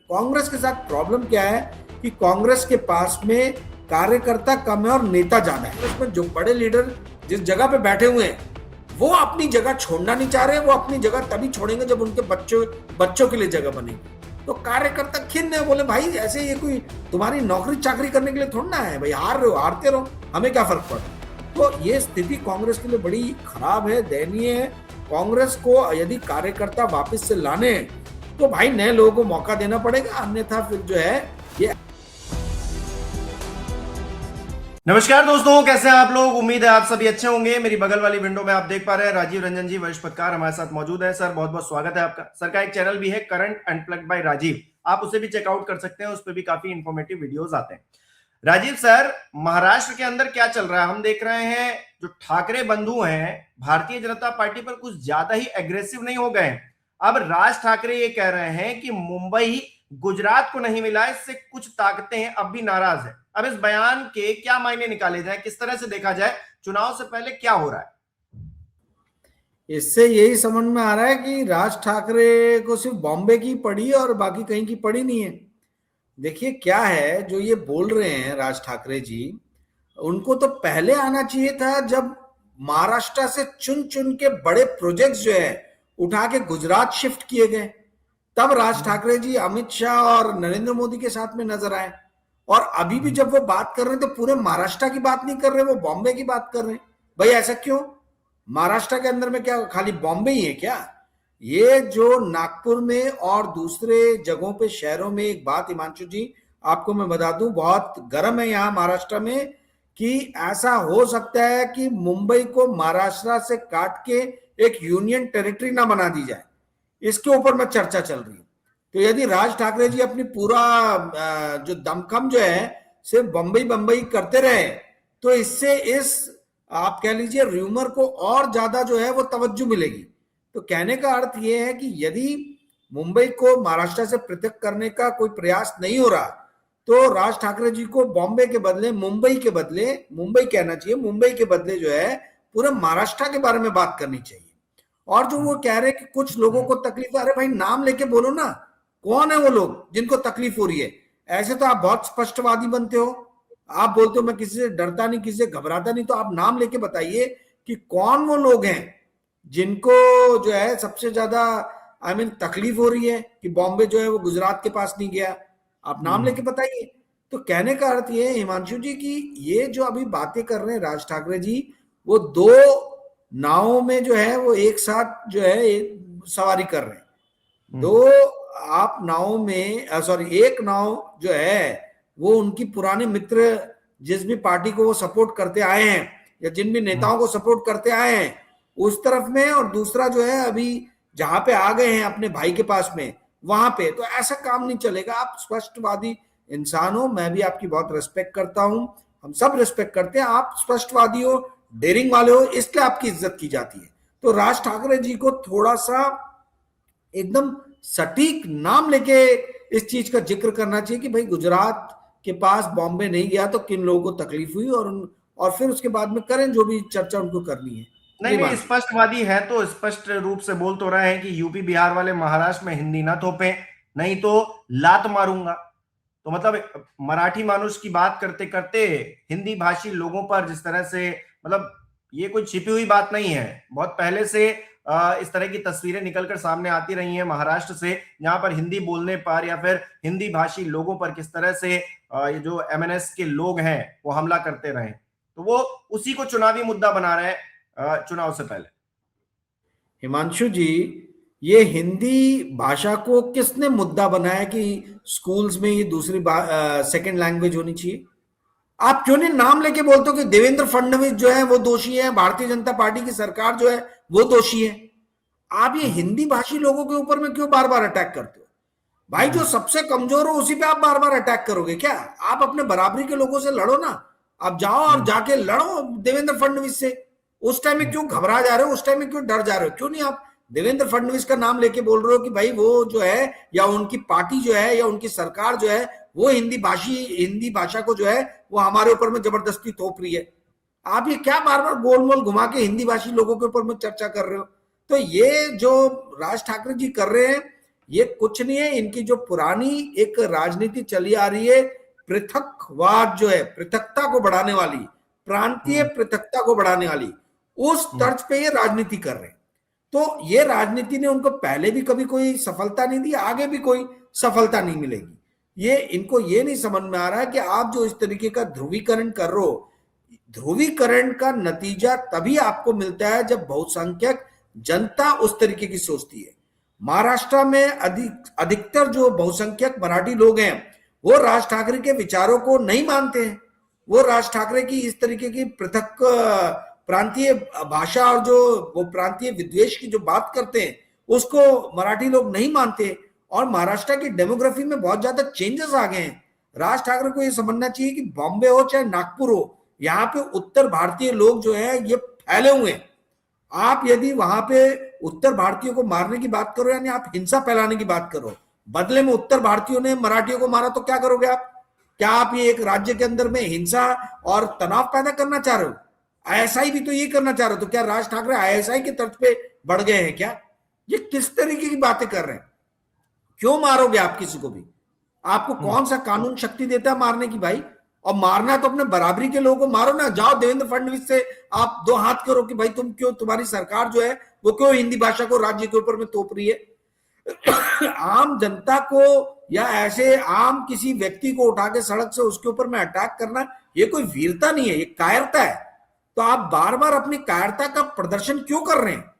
कांग्रेस के साथ प्रॉब्लम क्या है कि कांग्रेस के पास में कार्यकर्ता कम है और नेता ज्यादा है। इसमें जो बड़े लीडर जिस जगह पे बैठे हुए हैं वो अपनी जगह छोड़ना नहीं चाह रहे। वो अपनी जगह तभी छोड़ेंगे जब उनके बच्चों के लिए जगह बनेगी। तो कार्यकर्ता खिन्न है, बोले भाई ऐसे ये कोई तुम्हारी नौकरी चाकरी करने के लिए थोड़ा ना है भाई, हार रहे हो हारते रहो, हमें क्या फर्क पड़ता। तो ये स्थिति कांग्रेस के लिए बड़ी खराब है, दयनीय है। कांग्रेस को यदि कार्यकर्ता वापस से लाने तो भाई नए लोगों को मौका देना पड़ेगा, अन्यथा फिर जो है ये। नमस्कार दोस्तों, कैसे हैं आप लोग। उम्मीद है आप सभी अच्छे होंगे। मेरी बगल वाली विंडो में आप देख पा रहे हैं राजीव रंजन जी, वरिष्ठ पत्रकार हमारे साथ मौजूद है। सर बहुत बहुत स्वागत है आपका। सर का एक चैनल भी है करंट अनप्लग्ड बाय राजीव, आप उसे भी चेकआउट कर सकते हैं, उस पर भी काफी इंफॉर्मेटिव वीडियोस आते हैं। राजीव सर, महाराष्ट्र के अंदर क्या चल रहा है, हम देख रहे हैं जो ठाकरे बंधु हैं भारतीय जनता पार्टी पर कुछ ज्यादा ही एग्रेसिव नहीं हो गए। अब राज ठाकरे ये कह रहे हैं कि मुंबई गुजरात को नहीं मिला, इससे कुछ ताकतें अब भी नाराज है। अब इस बयान के क्या मायने निकाले जाए, किस तरह से देखा जाए, चुनाव से पहले क्या हो रहा है। इससे यही समझ में आ रहा है कि राज ठाकरे को सिर्फ बॉम्बे की पड़ी और बाकी कहीं की पड़ी नहीं है। देखिए क्या है जो ये बोल रहे हैं राज ठाकरे जी, उनको तो पहले आना चाहिए था जब महाराष्ट्र से चुन चुन के बड़े प्रोजेक्ट्स जो है उठा के गुजरात शिफ्ट किए गए, तब राज ठाकरे जी अमित शाह और नरेंद्र मोदी के साथ में नजर आए। और अभी भी जब वो बात कर रहे हैं तो पूरे महाराष्ट्र की बात नहीं कर रहे, वो बॉम्बे की बात कर रहे हैं। भाई ऐसा क्यों? महाराष्ट्र के अंदर में क्या खाली बॉम्बे ही है क्या? ये जो नागपुर में और दूसरे जगहों पे शहरों में एक बात हिमांशु जी आपको मैं बता दूं, बहुत गर्म है यहाँ महाराष्ट्र में, कि ऐसा हो सकता है कि मुंबई को महाराष्ट्र से काट के एक यूनियन टेरिटरी ना बना दी जाए। इसके ऊपर में चर्चा चल रही है। तो यदि राज ठाकरे जी अपनी पूरा जो दमखम जो है सिर्फ बंबई बंबई करते रहे तो इससे इस आप कह लीजिए र्यूमर को और ज्यादा जो है वो तवज्जो मिलेगी। तो कहने का अर्थ ये है कि यदि मुंबई को महाराष्ट्र से पृथक करने का कोई प्रयास नहीं हो रहा तो राज ठाकरे जी को बॉम्बे के बदले मुंबई के बदले, मुंबई कहना चाहिए, मुंबई के बदले जो है पूरे महाराष्ट्र के बारे में बात करनी चाहिए। और जो वो कह रहे हैं कि कुछ लोगों को तकलीफ, अरे भाई नाम लेके बोलो ना, कौन है वो लोग जिनको तकलीफ हो रही है? ऐसे तो आप बहुत स्पष्टवादी बनते हो, आप बोलते हो मैं किसी से डरता नहीं, किसी से घबराता नहीं, तो आप नाम लेके बताइए कि कौन वो लोग हैं जिनको जो है सबसे ज्यादा तकलीफ हो रही है कि बॉम्बे जो है वो गुजरात के पास नहीं गया। आप नाम लेके बताइए। तो कहने का अर्थ ये है हिमांशु जी कि ये जो अभी बातें कर रहे हैं राज ठाकरे जी, वो दो नावों में जो है वो एक साथ जो है सवारी कर रहे हैं। दो आप नाव में सॉरी एक नाव जो है वो उनकी पुराने मित्र जिस भी पार्टी को वो सपोर्ट करते आए हैं या जिन भी नेताओं को सपोर्ट करते आए हैं उस तरफ में, और दूसरा जो है अभी जहां पे आ गए हैं अपने भाई के पास में वहां पे। तो ऐसा काम नहीं चलेगा। आप स्पष्टवादी इंसान हो, मैं भी आपकी बहुत रिस्पेक्ट करता हूं, हम सब रिस्पेक्ट करते हैं। आप स्पष्टवादी हो, डेयरिंग वाले हो, इसलिए आपकी इज्जत की जाती है। तो राज ठाकरे जी को थोड़ा सा एकदम सटीक नाम लेके इस चीज का जिक्र करना चाहिए कि भाई गुजरात के पास बॉम्बे नहीं गया तो किन लोगों को तकलीफ हुई, और फिर उसके बाद में करें जो भी चर्चा उनको करनी है। नहीं नहीं, स्पष्टवादी है तो स्पष्ट रूप से बोल तो रहे हैं कि यूपी बिहार वाले महाराष्ट्र में हिंदी ना थोपे, नहीं तो लात मारूंगा। तो मतलब मराठी मानुष की बात करते करते हिंदी भाषी लोगों पर जिस तरह से, मतलब ये कोई छिपी हुई बात नहीं है, बहुत पहले से इस तरह की तस्वीरें निकलकर सामने आती रही हैं महाराष्ट्र से, जहां पर हिंदी बोलने पर या फिर हिंदी भाषी लोगों पर किस तरह से ये जो एमएनएस के लोग हैं वो हमला करते रहे। तो वो उसी को चुनावी मुद्दा बना रहे हैं चुनाव से पहले। हिमांशु जी, ये हिंदी भाषा को किसने मुद्दा बनाया कि स्कूल्स में ये दूसरी सेकंड लैंग्वेज होनी चाहिए? आप क्यों नहीं नाम लेके बोलते हो कि देवेंद्र फडणवीस जो है वो दोषी है, भारतीय जनता पार्टी की सरकार जो है वो दोषी है? आप ये हिंदी भाषी लोगों के ऊपर में क्यों बार बार अटैक करते हो? भाई जो सबसे कमजोर हो उसी पे आप बार बार अटैक करोगे क्या? आप अपने बराबरी के लोगों से लड़ो ना। आप जाओ और जाके लड़ो देवेंद्र फडणवीस से। उस टाइम में क्यों घबरा जा रहे हो, उस टाइम में क्यों डर जा रहे हो? क्यों नहीं आप देवेंद्र फडणवीस का नाम लेके बोल रहे हो कि भाई वो जो है या उनकी पार्टी जो है या उनकी सरकार जो है वो हिंदी भाषा को जो है वो हमारे ऊपर में जबरदस्ती थोप रही है? आप ये क्या बार बार गोलमोल घुमा के हिंदी भाषी लोगों के ऊपर में चर्चा कर रहे हो? तो ये जो राज ठाकरे जी कर रहे हैं ये कुछ नहीं है, इनकी जो पुरानी एक राजनीति चली आ रही है, पृथकवाद जो है, पृथकता को बढ़ाने वाली, प्रांतीय पृथकता को बढ़ाने वाली, उस तर्ज पे ये राजनीति कर रहे हैं। तो ये राजनीति ने उनको पहले भी कभी कोई सफलता नहीं दी, आगे भी कोई सफलता नहीं मिलेगी। ये इनको ये नहीं समझ में आ रहा है कि आप जो इस तरीके का ध्रुवीकरण कर रहे हो, ध्रुवीकरण का नतीजा तभी आपको मिलता है जब बहुसंख्यक जनता उस तरीके की सोचती है। महाराष्ट्र में अधिकतर जो बहुसंख्यक मराठी लोग हैं वो राज ठाकरे के विचारों को नहीं मानते हैं। वो राज ठाकरे की इस तरीके की पृथक प्रांतीय भाषा और जो वो प्रांतीय विद्वेष की जो बात करते हैं उसको मराठी लोग नहीं मानते। और महाराष्ट्र की डेमोग्राफी में बहुत ज्यादा चेंजेस आ गए हैं। राज ठाकरे को ये समझना चाहिए कि बॉम्बे हो चाहे नागपुर हो, यहाँ पे उत्तर भारतीय लोग जो है ये फैले हुए हैं। आप यदि वहां पे उत्तर भारतीयों को मारने की बात करो, यानी आप हिंसा फैलाने की बात करो, बदले में उत्तर भारतीयों ने मराठियों को मारा, तो क्या करोगे आप? क्या आप ये एक राज्य के अंदर में हिंसा और तनाव पैदा करना चाह रहे हो? आईएसआई भी तो ये करना चाह रहे हो, तो क्या राज ठाकरे आईएसआई के तर्ज पे बढ़ गए हैं क्या? ये किस तरीके की बातें कर रहे हैं? क्यों मारोगे आप किसी को भी? आपको कौन सा कानून शक्ति देता है मारने की भाई? और मारना तो अपने बराबरी के लोगों को मारो ना। जाओ देवेंद्र फडणवीस से आप दो हाथ करो कि भाई तुम क्यों, तुम्हारी सरकार जो है वो क्यों हिंदी भाषा को राज्य के ऊपर में तोप रही है। आम जनता को या ऐसे आम किसी व्यक्ति को उठा के सड़क से उसके ऊपर में अटैक करना, ये कोई वीरता नहीं है, ये कायरता है। तो आप बार बार अपनी कायरता का प्रदर्शन क्यों कर रहे हैं?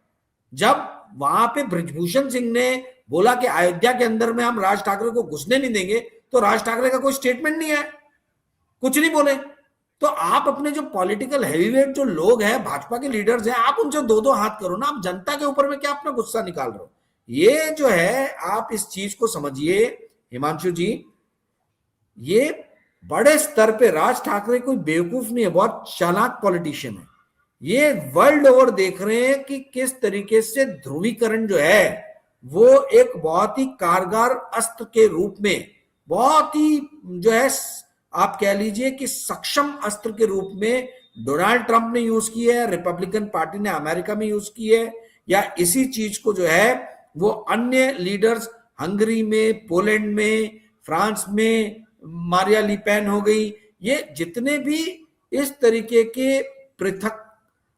जब वहां पे ब्रजभूषण सिंह ने बोला कि अयोध्या के अंदर में हम राज ठाकरे को घुसने नहीं देंगे, तो राज ठाकरे का कोई स्टेटमेंट नहीं है, कुछ नहीं बोले। तो आप अपने जो पॉलिटिकल हैवीवेट जो लोग हैं, भाजपा के लीडर्स हैं, आप उनसे दो दो हाथ करो ना। आप जनता के ऊपर में क्या अपना गुस्सा निकाल रहे हो? ये जो है, आप इस चीज को समझिए हिमांशु जी, ये बड़े स्तर पे राज ठाकरे कोई बेवकूफ नहीं है, बहुत चालाक पॉलिटिशियन है। ये वर्ल्ड ओवर देख रहे हैं कि किस तरीके से ध्रुवीकरण जो है वो एक बहुत ही कारगर अस्त्र के रूप में, बहुत ही जो है आप कह लीजिए कि सक्षम अस्त्र के रूप में डोनाल्ड ट्रंप ने यूज की है, रिपब्लिकन पार्टी ने अमेरिका में यूज की है, या इसी चीज को जो है वो अन्य लीडर्स हंगरी में, पोलैंड में, फ्रांस में, मारिया लिपेन हो गई, ये जितने भी इस तरीके के पृथक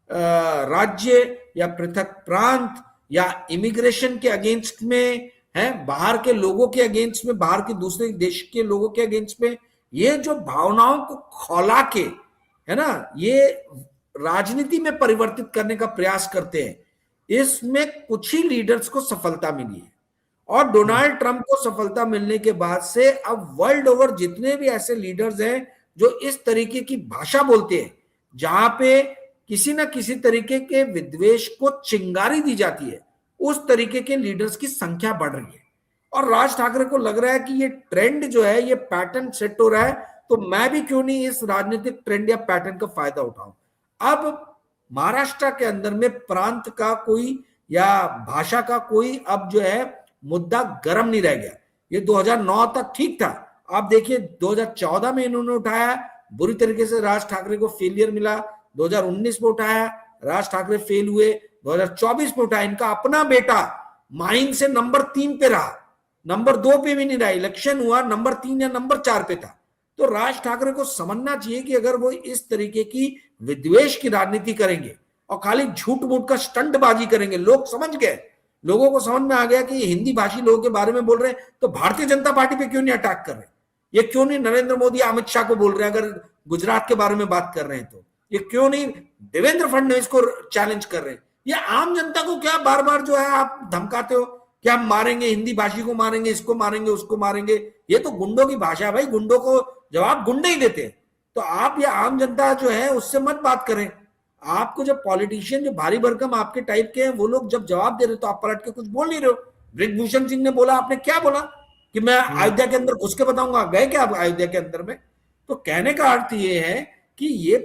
राज्य या पृथक प्रांत या इमिग्रेशन के अगेंस्ट में है, बाहर के लोगों के अगेंस्ट में, बाहर के दूसरे देश के लोगों के अगेंस्ट में, ये जो भावनाओं को खौला के है ना, ये राजनीति में परिवर्तित करने का प्रयास करते हैं, इसमें कुछ ही लीडर्स को सफलता मिली है। और डोनाल्ड ट्रंप को सफलता मिलने के बाद से अब वर्ल्ड ओवर जितने भी ऐसे लीडर्स हैं जो इस तरीके की भाषा बोलते हैं, जहां पे किसी ना किसी तरीके के विद्वेष को चिंगारी दी जाती है, उस तरीके के लीडर्स की संख्या बढ़ रही है। और राज ठाकरे को लग रहा है कि ये ट्रेंड जो है, ये पैटर्न सेट हो रहा है, तो मैं भी क्यों नहीं इस राजनीतिक ट्रेंड या पैटर्न का फायदा उठाऊं। अब महाराष्ट्र के अंदर में प्रांत का कोई या भाषा का कोई अब जो है मुद्दा गर्म नहीं रह गया। ये 2009 तक ठीक था। आप देखिए 2014 में इन्होंने उठाया, बुरी तरीके से राज ठाकरे को फेलियर मिला। 2019 में उठाया, राज ठाकरे फेल हुए। 2024 में उठाया, इनका अपना बेटा माइन से नंबर 3 पे रहा, नंबर 2 पे भी नहीं रहा। इलेक्शन हुआ नंबर 3 या नंबर 4 पे था। तो राज ठाकरे को समझना चाहिए कि अगर वो इस तरीके की विद्वेष की राजनीति करेंगे और खाली झूठ मूठ का स्टंटबाजी करेंगे, लोग समझ गए, लोगों को समझ में आ गया कि ये हिंदी भाषी लोगों के बारे में बोल रहे हैं, तो भारतीय जनता पार्टी पे क्यों नहीं अटैक कर रहे? ये क्यों नहीं नरेंद्र मोदी अमित शाह को बोल रहे हैं? अगर गुजरात के बारे में बात कर रहे हैं तो ये क्यों नहीं देवेंद्र फडणवीस को चैलेंज कर रहे हैं? ये आम जनता को क्या बार बार जो है आप धमकाते हो कि हम मारेंगे, हिंदी भाषी को मारेंगे, इसको मारेंगे, उसको मारेंगे। ये तो गुंडों की भाषा है भाई, गुंडों को जवाब गुंडे ही देते हैं। तो आप ये आम जनता जो है उससे मत बात करें। आपको जब पॉलिटिशियन जो भारी भरकम आपके टाइप के हैं वो लोग जब जवाब दे रहे तो आप पलट के कुछ बोल नहीं रहे हो। ब्रिजभूषण सिंह ने बोला, आपने क्या बोला कि मैं अयोध्या के अंदर घुस के बताऊंगा? गए क्या आप अयोध्या के अंदर में? तो कहने का अर्थ ये है कि ये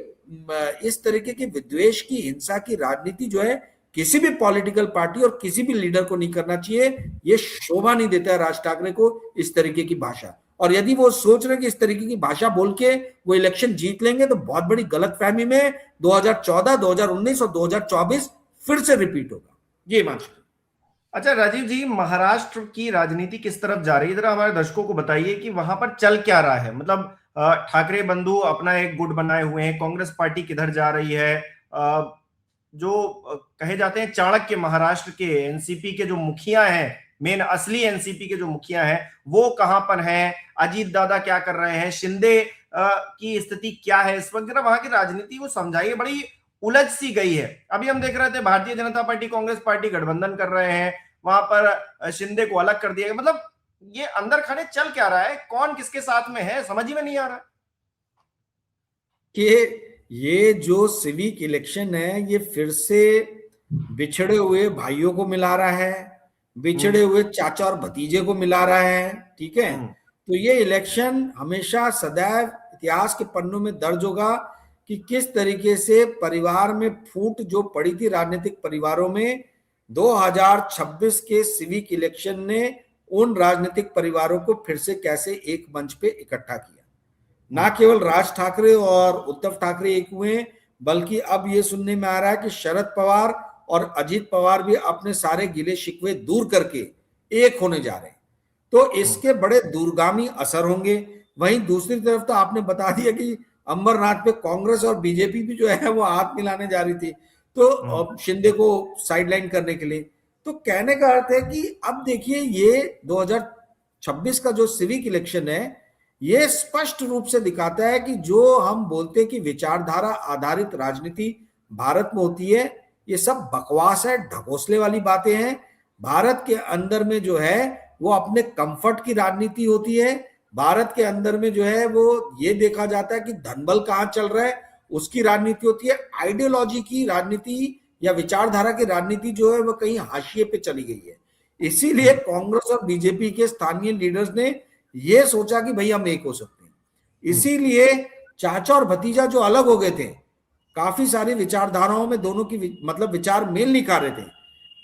इस तरीके की विद्वेष की, हिंसा की राजनीति जो है किसी भी पॉलिटिकल पार्टी और किसी भी लीडर को नहीं करना चाहिए। ये शोभा नहीं देता है राज ठाकरे को इस तरीके की भाषा। और यदि वो सोच रहे कि इस तरीके की भाषा बोल के वो इलेक्शन जीत लेंगे तो बहुत बड़ी गलतफहमी में 2014, 2019 और 2024 फिर से रिपीट होगा। ये मानसिक अच्छा राजीव जी, महाराष्ट्र की राजनीति किस तरफ जा रही है, जरा हमारे दर्शकों को बताइए कि वहां पर चल क्या रहा है। मतलब ठाकरे बंधु अपना एक गुट बनाए हुए हैं, कांग्रेस पार्टी किधर जा रही है, जो कहे जाते हैं चाणक्य महाराष्ट्र के एनसीपी के जो मुखिया हैं, मेन असली एनसीपी के जो मुखिया हैं, वो कहां पर हैं, अजीत दादा क्या कर रहे हैं, शिंदे की स्थिति क्या है इस वक्त, जरा वहां की राजनीति को समझाइए। बड़ी उलझ सी गई है। अभी हम देख रहे थे भारतीय जनता पार्टी कांग्रेस पार्टी गठबंधन कर रहे हैं, वहां पर शिंदे को अलग कर दिया गया। मतलब ये अंदर खाने चल क्या रहा है, कौन किसके साथ में है, समझ ही में नहीं आ रहा। कि ये जो सिविक इलेक्शन है ये फिर से बिछड़े हुए भाइयों को मिला रहा है, बिछड़े हम्म। हुए चाचा और भतीजे को मिला रहा है। ठीक है, हम्म। तो ये इलेक्शन हमेशा सदैव इतिहास के पन्नों में दर्ज होगा कि किस तरीके से परिवार में फूट जो पड़ी थी राजनीतिक परिवारों में, 2026 के सिविक इलेक्शन ने उन राजनीतिक परिवारों को फिर से कैसे एक मंच पे इकट्ठा किया। ना केवल राज ठाकरे और उद्धव ठाकरे एक हुए, बल्कि अब ये सुनने में आ रहा है कि शरद पवार और अजीत पवार भी अपने सारे गिले शिकवे दूर करके एक होने जा रहे हैं। तो इसके बड़े दूरगामी असर होंगे। वहीं दूसरी तरफ तो आपने बता दिया कि अंबरनाथ पे कांग्रेस और बीजेपी भी जो है वो हाथ मिलाने जा रही थी, तो शिंदे को साइडलाइन करने के लिए। तो कहने का अर्थ है कि अब देखिए ये 2026 का जो सिविक इलेक्शन है ये स्पष्ट रूप से दिखाता है कि जो हम बोलते हैं कि विचारधारा आधारित राजनीति भारत में होती है, ये सब बकवास है, ढकोसले वाली बातें हैं। भारत के अंदर में जो है वो अपने कंफर्ट की राजनीति होती है। भारत के अंदर में जो है वो ये देखा जाता है कि धनबल कहाँ चल रहा है, उसकी राजनीति होती है। आइडियोलॉजी की राजनीति या विचारधारा की राजनीति जो है वो कहीं हाशिए पे चली गई है। इसीलिए कांग्रेस और बीजेपी के स्थानीय लीडर्स ने ये सोचा कि भाई हम एक हो सकते हैं। इसीलिए चाचा और भतीजा जो अलग हो गए थे, काफी सारी विचारधाराओं में दोनों की मतलब विचार मेल नहीं खा रहे थे,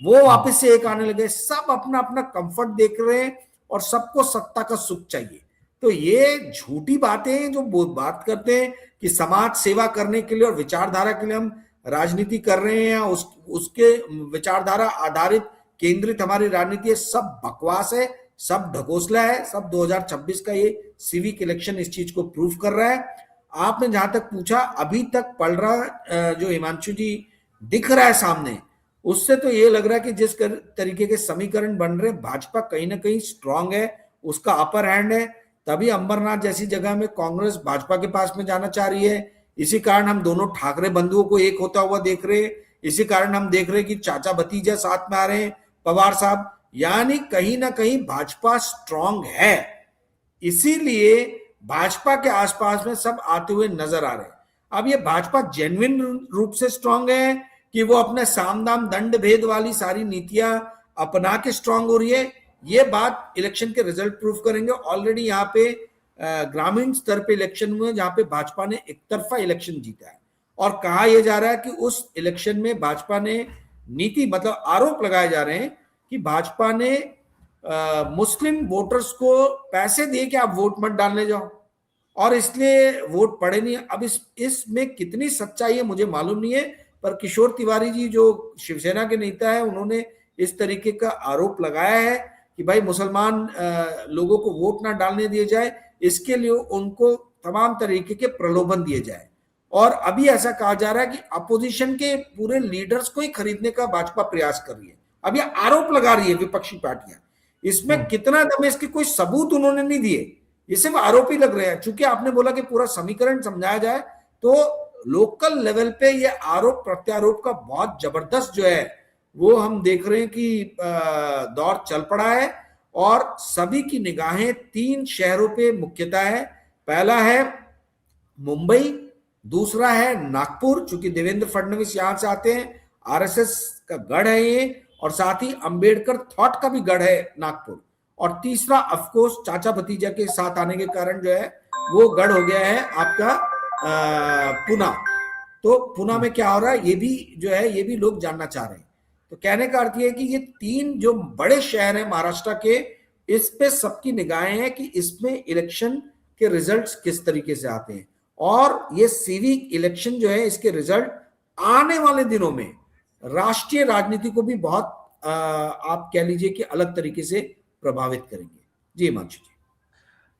वो वापस से एक आने लगे। सब अपना अपना कंफर्ट देख रहे हैं और सबको सत्ता का सुख चाहिए। तो ये झूठी बातें जो बात करते हैं कि समाज सेवा करने के लिए और विचारधारा के लिए हम राजनीति कर रहे हैं, उसके विचारधारा आधारित केंद्रित हमारी राजनीति है, सब बकवास है, सब ढकोसला है। सब 2026 का ये सिविक इलेक्शन इस चीज को प्रूव कर रहा है। आपने जहां तक पूछा, अभी तक पढ़ रहा जो हिमांशु जी दिख रहा है सामने, उससे तो ये लग रहा है कि जिस तरीके के समीकरण बन रहे, भाजपा कहीं ना कहीं स्ट्रांग है, उसका अपर हैंड है। तभी अंबरनाथ जैसी जगह में कांग्रेस भाजपा के पास में जाना चाह रही है। इसी कारण हम दोनों ठाकरे बंधुओं को एक होता हुआ देख रहे हैं। इसी कारण हम देख रहे हैं कि चाचा भतीजा साथ में आ रहे हैं, पवार साहब। यानी कहीं ना कहीं भाजपा स्ट्रांग है, इसीलिए भाजपा के आसपास में सब आते हुए नजर आ रहे हैं। अब ये भाजपा जेन्युइन रूप से स्ट्रांग है कि वो अपने साम दाम दंड भेद वाली सारी नीतियां अपना के स्ट्रांग हो रही है, ये बात इलेक्शन के रिजल्ट प्रूफ करेंगे। ऑलरेडी यहाँ पे ग्रामीण स्तर पे इलेक्शन हुए जहां पे भाजपा ने एक तरफा इलेक्शन जीता है, और कहा यह जा रहा है कि उस इलेक्शन में भाजपा ने नीति मतलब आरोप लगाए जा रहे हैं कि भाजपा ने मुस्लिम वोटर्स को पैसे दिए कि आप वोट मत डालने जाओ, और इसलिए वोट पड़े नहीं। अब इसमें कितनी सच्चाई है मुझे मालूम नहीं है, पर किशोर तिवारी जी जो शिवसेना के नेता है उन्होंने इस तरीके का आरोप लगाया है कि भाई मुसलमान लोगों को वोट ना डालने दिए जाए, इसके लिए उनको तमाम तरीके के प्रलोभन दिए जाए। और अभी ऐसा कहा जा रहा है कि अपोजिशन के पूरे लीडर्स को ही खरीदने का भाजपा प्रयास कर रही है। अब ये आरोप लगा रही है विपक्षी पार्टियां, इसमें कितना दम है इसके कोई सबूत उन्होंने नहीं दिए, ये सिर्फ आरोप ही लग रहे हैं। चूंकि आपने बोला कि पूरा समीकरण समझाया जाए, तो लोकल लेवल पे ये आरोप प्रत्यारोप का बहुत जबरदस्त जो है वो हम देख रहे हैं कि दौर चल पड़ा है। और सभी की निगाहें 3 शहरों पे मुख्यतः है। पहला है मुंबई, दूसरा है नागपुर, चूंकि देवेंद्र फडणवीस यहां से आते हैं, आरएसएस का गढ़ है ये, और साथ ही अंबेडकर थॉट का भी गढ़ है नागपुर। और तीसरा ऑफकोर्स चाचा भतीजा के साथ आने के कारण जो है वो गढ़ हो गया है आपका पुना। तो पुना में क्या हो रहा है ये भी जो है ये भी लोग जानना चाह रहे हैं। तो कहने का अर्थ ये है कि ये 3 जो बड़े शहर हैं महाराष्ट्र के, इस पे सबकी निगाहें हैं कि इसमें इलेक्शन के रिजल्ट्स किस तरीके से आते हैं। और ये सिविक इलेक्शन जो है इसके रिजल्ट आने वाले दिनों में राष्ट्रीय राजनीति को भी बहुत आप कह लीजिए कि अलग तरीके से प्रभावित करेंगे। जी हिमांशु जी।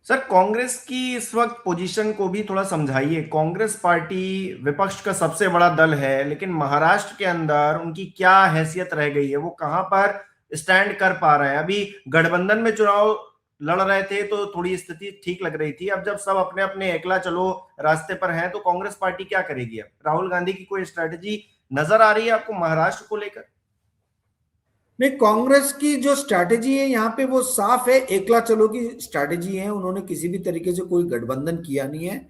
सर, कांग्रेस की इस वक्त पोजीशन को भी थोड़ा समझाइए। कांग्रेस पार्टी विपक्ष का सबसे बड़ा दल है, लेकिन महाराष्ट्र के अंदर उनकी क्या हैसियत रह गई है, वो कहां पर स्टैंड कर पा रहे हैं? अभी गठबंधन में चुनाव लड़ रहे थे तो थोड़ी स्थिति ठीक लग रही थी, अब जब सब अपने अपने एकला चलो रास्ते पर हैं तो कांग्रेस पार्टी क्या करेगी? अब राहुल गांधी की कोई स्ट्रेटेजी नजर आ रही है आपको महाराष्ट्र को लेकर? नहीं, कांग्रेस की जो स्ट्रैटेजी है यहाँ पे वो साफ है, एकला चलो की स्ट्रैटेजी है। उन्होंने किसी भी तरीके से कोई गठबंधन किया नहीं है।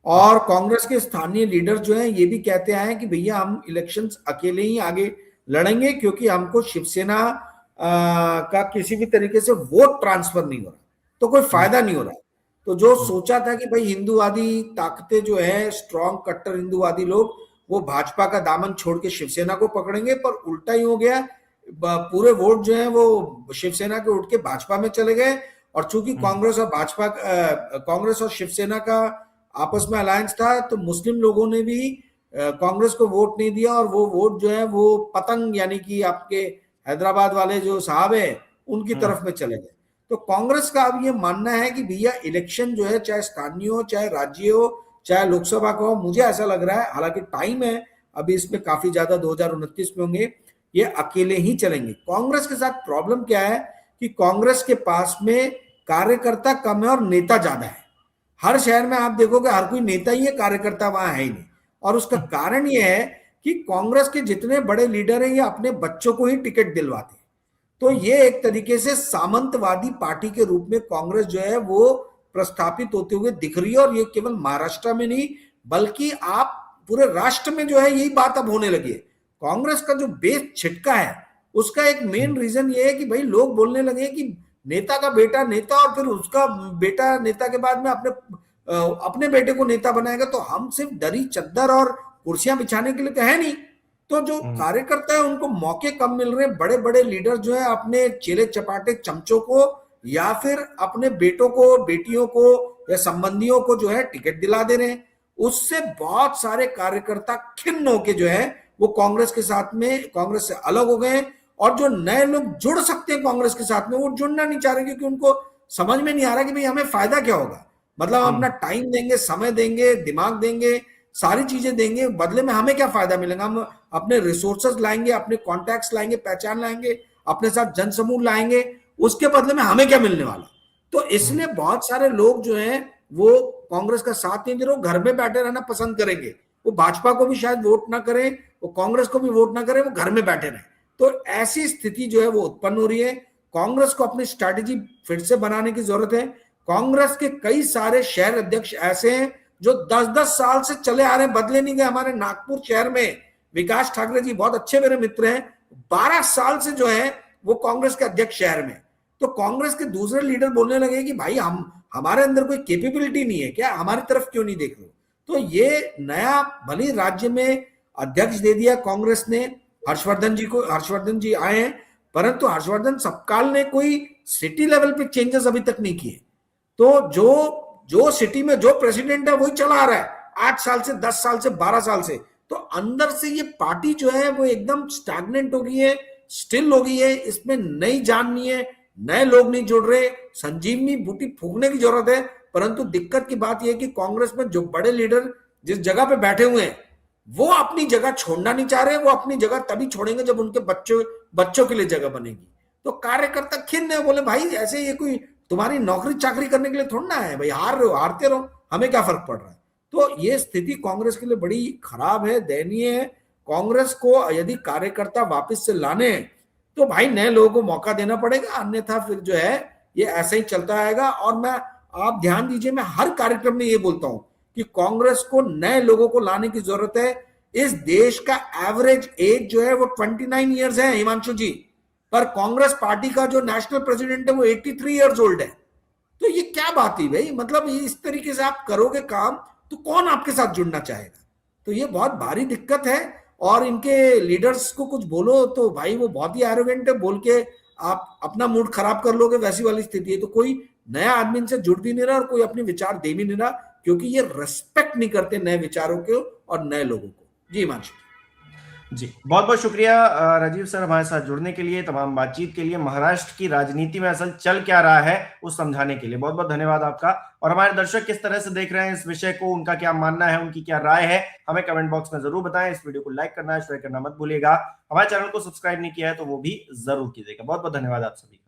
और कांग्रेस के स्थानीय लीडर जो हैं ये भी कहते आए हैं कि भैया हम इलेक्शंस अकेले ही आगे लड़ेंगे, क्योंकि हमको शिवसेना का किसी भी तरीके से वोट ट्रांसफर नहीं हो रहा, तो कोई फायदा नहीं हो रहा। तो जो सोचा था कि भाई हिंदूवादी ताकतें जो है, स्ट्रॉन्ग कट्टर हिंदूवादी लोग, वो भाजपा का दामन छोड़ के शिवसेना को पकड़ेंगे, पर उल्टा ही हो गया। पूरे वोट जो है वो शिवसेना के उठ के भाजपा में चले गए। और चूंकि कांग्रेस और शिवसेना का आपस में अलायंस था, तो मुस्लिम लोगों ने भी कांग्रेस को वोट नहीं दिया, और वो वोट जो है वो पतंग यानी कि आपके हैदराबाद वाले जो साहब है उनकी तरफ में चले गए। तो कांग्रेस का अब ये मानना है कि भैया इलेक्शन जो है, चाहे स्थानीय हो, चाहे राज्य हो, चाहे लोकसभा का हो, मुझे ऐसा लग रहा है, हालांकि टाइम है अभी इसमें काफी ज्यादा, 2029 में होंगे, ये अकेले ही चलेंगे। कांग्रेस के साथ प्रॉब्लम क्या है कि कांग्रेस के पास में कार्यकर्ता कम है और नेता ज्यादा है। हर शहर में आप देखोगे हर कोई नेता ही है, कार्यकर्ता वहां है ही नहीं। और उसका कारण ये है कि कांग्रेस के जितने बड़े लीडर हैं ये अपने बच्चों को ही टिकट दिलवाते हैं। तो ये एक तरीके से सामंतवादी पार्टी के रूप में कांग्रेस जो है वो प्रस्थापित होते हुए दिख रही है। और ये केवल महाराष्ट्र में नहीं, बल्कि आप पूरे राष्ट्र में जो है यही बात अब होने लगी है। कांग्रेस का जो बेस छिटका है उसका एक मेन रीजन ये है कि भाई लोग बोलने लगे कि नेता का बेटा नेता, और फिर उसका बेटा नेता के बाद में अपने बेटे को नेता बनाएगा, तो हम सिर्फ दरी चद्दर और कुर्सियां बिछाने के लिए तो है नहीं। तो जो कार्यकर्ता है उनको मौके कम मिल रहे हैं। बड़े बड़े लीडर जो है अपने चेले चपाटे चमचों को या फिर अपने बेटों को, बेटियों को या संबंधियों को जो है टिकट दिला दे रहे हैं। उससे बहुत सारे कार्यकर्ता खिन्न होके जो है वो कांग्रेस के साथ में, कांग्रेस से अलग हो गए। और जो नए लोग जुड़ सकते हैं कांग्रेस के साथ में, वो जुड़ना नहीं चाह रहे, क्योंकि उनको समझ में नहीं आ रहा कि भाई हमें फायदा क्या होगा। मतलब हम अपना टाइम देंगे, समय देंगे, दिमाग देंगे, सारी चीजें देंगे, बदले में हमें क्या फायदा मिलेगा? हम अपने रिसोर्सेज लाएंगे, अपने कॉन्टैक्ट्स लाएंगे, पहचान लाएंगे, अपने साथ जनसमूह लाएंगे, उसके बदले में हमें क्या मिलने वाला? तो इसलिए बहुत सारे लोग जो हैं वो कांग्रेस का साथ नहीं दे रहे, घर में बैठे रहना पसंद करेंगे। वो भाजपा को भी शायद वोट ना करें, वो कांग्रेस को भी वोट ना करें, वो घर में बैठे रहे। तो ऐसी स्थिति जो है वो उत्पन्न हो रही है। कांग्रेस को अपनी स्ट्रैटेजी फिर से बनाने की जरूरत है। कांग्रेस के कई सारे शहर अध्यक्ष ऐसे हैं जो 10-10 साल से चले आ रहे हैं, बदले नहीं गए। हमारे नागपुर शहर में विकास ठाकरे जी बहुत अच्छे मेरे मित्र हैं, 12 साल से जो है वो कांग्रेस के अध्यक्ष शहर में। तो कांग्रेस के दूसरे लीडर बोलने लगे कि भाई हमारे अंदर कोई कैपेबिलिटी नहीं है क्या, हमारी तरफ क्यों नहीं देख रहे? तो ये नया भले राज्य में अध्यक्ष दे दिया कांग्रेस ने, हर्षवर्धन जी को, हर्षवर्धन जी आए हैं, परंतु हर्षवर्धन सपकाल ने कोई सिटी लेवल पे चेंजेस अभी तक नहीं किए। तो जो सिटी में जो प्रेसिडेंट है वही चला आ रहा है 8 साल से, 10 साल से, 12 साल से। तो अंदर से ये पार्टी जो है वो एकदम स्टैग्नेंट हो गई है, स्टिल हो गई है, इसमें नई जान नहीं है, नए लोग नहीं जुड़ रहे। संजीवनी बूटी फूकने की जरूरत है। परंतु दिक्कत की बात यह है कि कांग्रेस में जो बड़े लीडर जिस जगह पे बैठे हुए हैं वो अपनी जगह छोड़ना नहीं चाह रहे। वो अपनी जगह तभी छोड़ेंगे जब उनके बच्चों के लिए जगह बनेगी। तो कार्यकर्ता खिन्न है, बोले भाई ऐसे ये कोई तुम्हारी नौकरी चाकरी करने के लिए थोड़ा ना है भाई, हार रहे हो हारते रहो, हमें क्या फर्क पड़ रहा है। तो ये स्थिति कांग्रेस के लिए बड़ी खराब है, दयनीय है। कांग्रेस को यदि कार्यकर्ता वापस से लाने हैं तो भाई नए लोगों को मौका देना पड़ेगा, अन्यथा फिर जो है ये ऐसे ही चलता आएगा। और आप ध्यान दीजिए, मैं हर कार्यक्रम में ये बोलता हूं कि कांग्रेस को नए लोगों को लाने की जरूरत है। इस देश का एवरेज एज जो है वो 29 ईयर्स है हिमांशु जी, पर कांग्रेस पार्टी का जो नेशनल प्रेसिडेंट है वो 83 ईयर्स ओल्ड है। तो ये क्या बात है भाई? मतलब इस तरीके से आप करोगे काम तो कौन आपके साथ जुड़ना चाहेगा? तो ये बहुत भारी दिक्कत है। और इनके लीडर्स को कुछ बोलो तो भाई वो बहुत ही एरोगेंट है, बोल के आप अपना मूड खराब कर लोगे, वैसी वाली स्थिति है। तो कोई नया आदमी इनसे जुड़ भी नहीं रहा और कोई अपने विचार दे भी नहीं रहा, क्योंकि ये रेस्पेक्ट नहीं करते नए विचारों को और नए लोगों को। जी हिमांशु। जी, बहुत बहुत शुक्रिया राजीव सर हमारे साथ जुड़ने के लिए, तमाम बातचीत के लिए, महाराष्ट्र की राजनीति में असल चल क्या रहा है उस समझाने के लिए बहुत बहुत धन्यवाद आपका। और हमारे दर्शक किस तरह से देख रहे हैं इस विषय को, उनका क्या मानना है, उनकी क्या राय है, हमें कमेंट बॉक्स में जरूर बताएं। इस वीडियो को लाइक करना, शेयर करना मत भूलिएगा। हमारे चैनल को सब्सक्राइब नहीं किया है तो वो भी जरूर कीजिएगा। बहुत बहुत धन्यवाद आप सभी का।